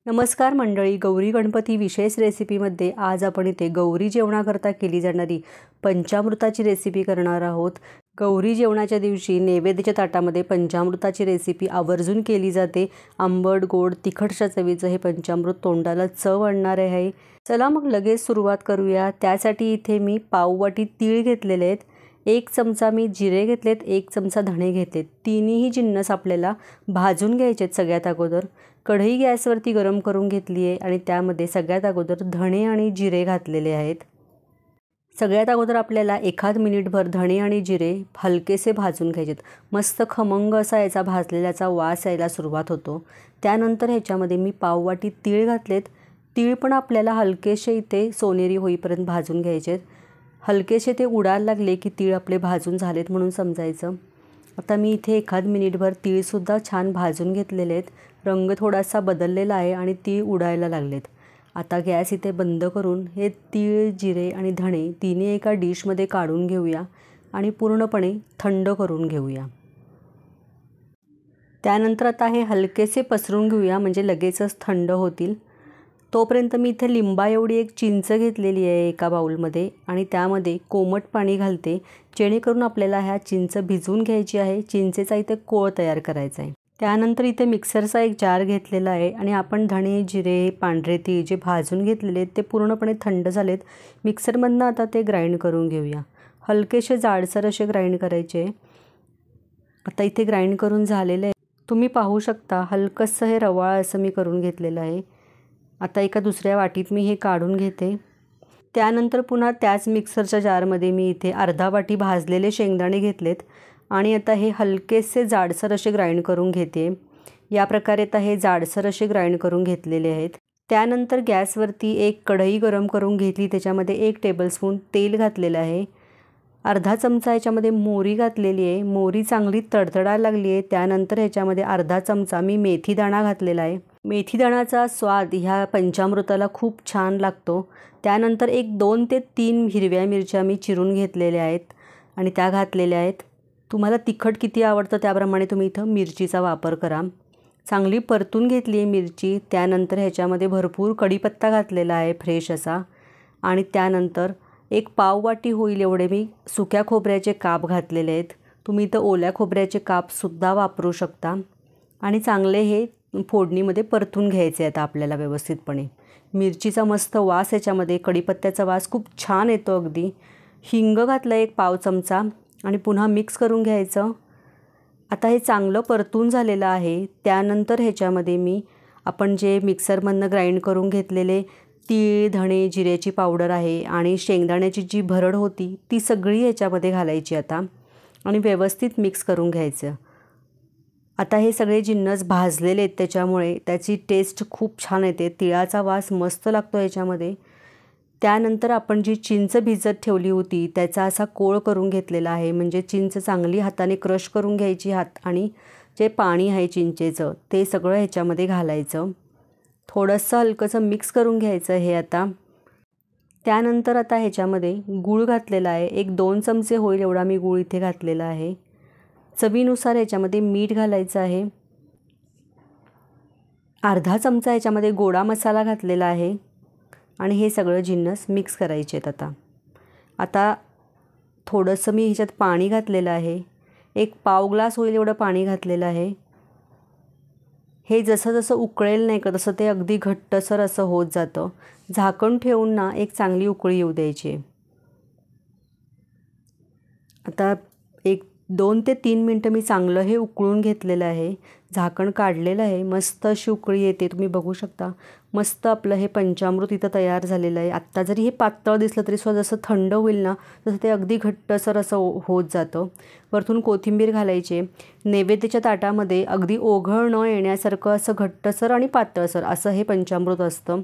नमस्कार मंडळी, गौरी गणपती विशेष रेसिपीमध्ये आज आपण इथे गौरी जेवणाकरता केली जाणारी पंचामृताची रेसिपी करणार आहोत। गौरी जेवणाच्या दिवशी नैवेद्याच्या ताटामध्ये पंचामृताची रेसिपी आवर्जून केली जाते। आंबट गोड तिखटशा चवीचं हे पंचामृत तोंडाला चव आणणार आहे। चला मग लगेच सुरुवात करूया। त्यासाठी इथे मी पाव वाटी तीळ घेतलेले आहेत, 1 चमचा मी जिरे घेतलेत, 1 चमचा धणे घेतलेत। तिन्ही जिन्नस आपल्याला भाजून घ्यायचे आहेत। सगळ्यात अगोदर कढई गॅसवरती गरम करून घेतली आहे आणि त्यामध्ये सगळ्यात अगोदर धणे आणि जिरे घातलेले आहेत। सगळ्यात अगोदर आपल्याला एखाद मिनिटभर धणे आणि जिरे हलकेसे भाजून घ्यायचे आहेत। मस्त खमंग असा याचा भाजलेल्याचा वास यायला सुरुवात होतो। त्यानंतर ह्याच्यामध्ये मी पाव वाटी तीळ घातलेत। तीळ पण आपल्याला हलकेसे इथे सोनेरी होईपर्यंत भाजून घ्यायचे आहेत। हलकेसे ते उडायला लागले की तीळ आपले भाजून झालेत म्हणून समजायचं। आता मी इथे एखाद मिनिटभर तीळसुद्धा छान भाजून घेतलेले आहेत। रंग थोडासा बदललेला आहे आणि तीळ उडायला लागलेत। आता गॅस इथे बंद करून हे तीळ, जिरे आणि धणे तिन्ही एका डिशमध्ये काढून घेऊया आणि पूर्णपणे थंड करून घेऊया। त्यानंतर आता हे हलकेसे पसरून घेऊया म्हणजे लगेचच थंड होतील। तोपर्यंत मी इथे लिंबा एवढी एक चिंच घेतलेली आहे एका बाउलमध्ये आणि त्यामध्ये कोमट पाणी घालते, जेणेकरून आपल्याला ह्या चिंच भिजवून घ्यायची आहे। चिंचेचा इथे कोळ तयार करायचा आहे। त्यानंतर इथे मिक्सरचा एक जार घेतलेला आहे आणि आपण धणे, जिरे, पांढरे तीळ जे भाजून घेतलेले ते पूर्णपणे थंड झालेत। मिक्सरमधनं आता ते ग्राइंड करून घेऊया। हलकेसे जाडसर असे ग्राइंड करायचे। आता इथे ग्राइंड करून झालेले आहे। तुम्ही पाहू शकता हलकंसं हे रवाळ असं मी करून घेतलेलं आहे। आता एका दुसऱ्या वाटीत मी हे काढून घेते। त्यानंतर पुन्हा त्याच मिक्सरच्या जारमध्ये मी इथे अर्धा वाटी भाजलेले शेंगदाणे घेतलेत आणि आता हे हलकेसे जाडसर असे ग्राइंड करून घेते। या प्रकारे आता हे जाडसर असे ग्राइंड करून घेतलेले आहेत। त्यानंतर गॅसवरती एक कढई गरम करून घेतली, त्याच्यामध्ये 1 टेबलस्पून तेल घातलेलं आहे। अर्धा चमचा ह्याच्यामध्ये मोहरी घातलेली आहे। मोहरी चांगली तडतडायला लागली आहे। त्यानंतर ह्याच्यामध्ये अर्धा चमचा मी मेथी दाणा घातलेला आहे। मेथी दाण्याचा स्वाद ह्या पंचामृताला खूप छान लागतो। त्यानंतर एक 2 ते 3 हिरव्या मिरच्या मी चिरून घेतलेल्या आहेत आणि त्या घातलेल्या आहेत। तुम्हाला तिखट किती आवडतं त्याप्रमाणे तुम्ही इथं मिरचीचा वापर करा। चांगली परतून घेतली आहे मिरची। त्यानंतर ह्याच्यामध्ये भरपूर कढीपत्ता घातलेला आहे फ्रेश असा आणि त्यानंतर एक पाव वाटी होईल एवढे मी सुक्या खोबऱ्याचे काप घातलेले आहेत। तुम्ही इथं ओल्या खोबऱ्याचे कापसुद्धा वापरू शकता आणि चांगले हे फोडणीमध्ये परतून घ्यायचे आहेत आपल्याला व्यवस्थितपणे। मिरचीचा मस्त वास याच्यामध्ये, कढीपत्त्याचा वास खूप छान येतो अगदी। हिंग घातला 1 पाव चमचा आणि पुन्हा मिक्स करून घ्यायचं। आता हे चांगलं परतून झालेलं आहे। त्यानंतर ह्याच्यामध्ये मी आपण जे मिक्सरमधनं ग्राइंड करून घेतलेले तीळ, धणे, जिऱ्याची पावडर आहे आणि शेंगदाण्याची जी भरड होती ती सगळी ह्याच्यामध्ये घालायची आता आणि व्यवस्थित मिक्स करून घ्यायचं। आता हे सगळे जिन्नस भाजलेले आहेत त्याच्यामुळे त्याची टेस्ट खूप छान येते। तिळाचा वास मस्त लागतो ह्याच्यामध्ये। त्यानंतर आपण जी चिंच भिजत ठेवली होती त्याचा असा कोळ करून घेतलेला आहे, म्हणजे चिंच चांगली हाताने क्रश करून घ्यायची आणि जे पाणी आहे चिंचेचं ते सगळं ह्याच्यामध्ये घालायचं। थोडंसं हलकंसं मिक्स करून घ्यायचं हे आता। त्यानंतर आता ह्याच्यामध्ये गूळ घातलेला आहे। एक 2 चमचे होईल एवढा मी गूळ इथे घातलेला आहे। चवीनुसार ह्याच्यामध्ये मीठ घालायचं आहे। अर्धा चमचा ह्याच्यामध्ये गोडा मसाला घातलेला आहे आणि हे सगळं जिन्नस मिक्स करायचे आहेत। आता थोडंसं मी ह्याच्यात पाणी घातलेलं आहे। एक पाव ग्लास होईल एवढं पाणी घातलेलं आहे। हे जसं जसं उकळेल नाही का तसं ते अगदी घट्टसर असं होत जातं। झाकण ठेवून ना एक चांगली उकळी येऊ द्यायची। आता एक 2 ते 3 मिनटं मी चांगलं हे उकळून घेतलेलं आहे। झाकण काढलेलं आहे। मस्त अशी उकळी येते, तुम्ही बघू शकता। मस्त आपलं हे पंचामृत इथं तयार झालेलं आहे। आत्ता जरी हे पातळ दिसलं तरी सुद्धा जसं थंड होईल ना तसं ते अगदी घट्टसर असं होत जातं। वरतून कोथिंबीर घालायची। नैवेद्याच्या ताटामध्ये अगदी ओघळ न येण्यासारखं असं घट्टसर आणि पातळसर असं हे पंचामृत असतं।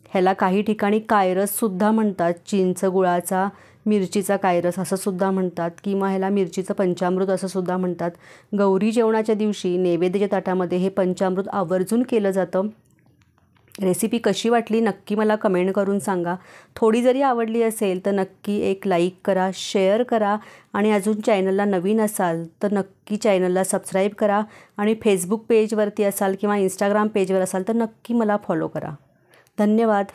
ह्याला काही ठिकाणी कायरससुद्धा म्हणतात, चिंच गुळाचा मिरचीचा कायरस असं सुद्धा म्हणतात किंवा ह्याला मिरचीचं पंचामृत असं सुद्धा म्हणतात। गौरी जेवणाच्या दिवशी नैवेद्याच्या ताटामध्ये हे पंचामृत आवर्जून केलं जातं रेसिपी कशी वाटली नक्की मला कमेंट करून सांगा. थोडी जरी आवडली असेल तर नक्की एक लाईक करा, शेअर करा आणि अजून चॅनलला नवीन असाल तर नक्की चॅनलला सबस्क्राईब करा आणि फेसबुक पेजवरती असाल किंवा इंस्टाग्राम पेजवर असाल तर नक्की मला फॉलो करा. धन्यवाद.